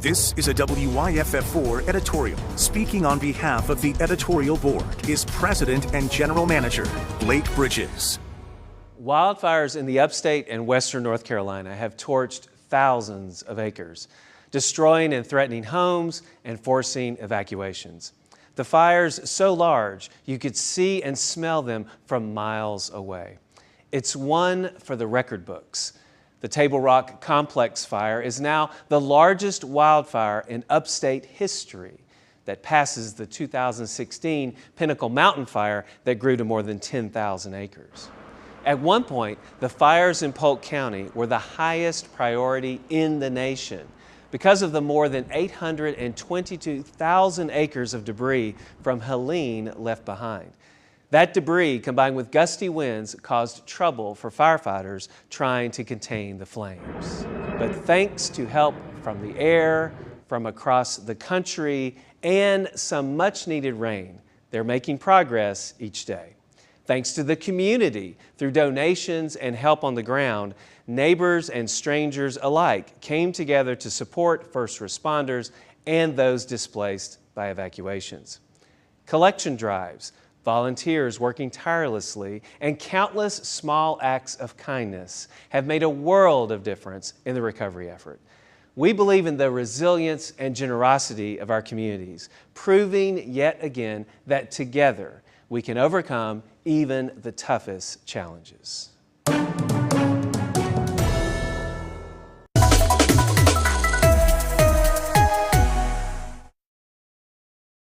This is a WYFF4 editorial. Speaking on behalf of the editorial board is President and General Manager Blake Bridges. Wildfires in the upstate and western North Carolina have torched thousands of acres, destroying and threatening homes and forcing evacuations. The fires so large you could see and smell them from miles away. It's one for the record books. The Table Rock Complex fire is now the largest wildfire in upstate history that passes the 2016 Pinnacle Mountain Fire that grew to more than 10,000 acres. At one point, the fires in Polk County were the highest priority in the nation because of the more than 822,000 acres of debris from Helene left behind. That debris, combined with gusty winds, caused trouble for firefighters trying to contain the flames. But thanks to help from the air, from across the country, and some much-needed rain, they're making progress each day. Thanks to the community, through donations and help on the ground, neighbors and strangers alike came together to support first responders and those displaced by evacuations. Collection drives, volunteers working tirelessly, and countless small acts of kindness have made a world of difference in the recovery effort. We believe in the resilience and generosity of our communities, proving yet again that together we can overcome even the toughest challenges.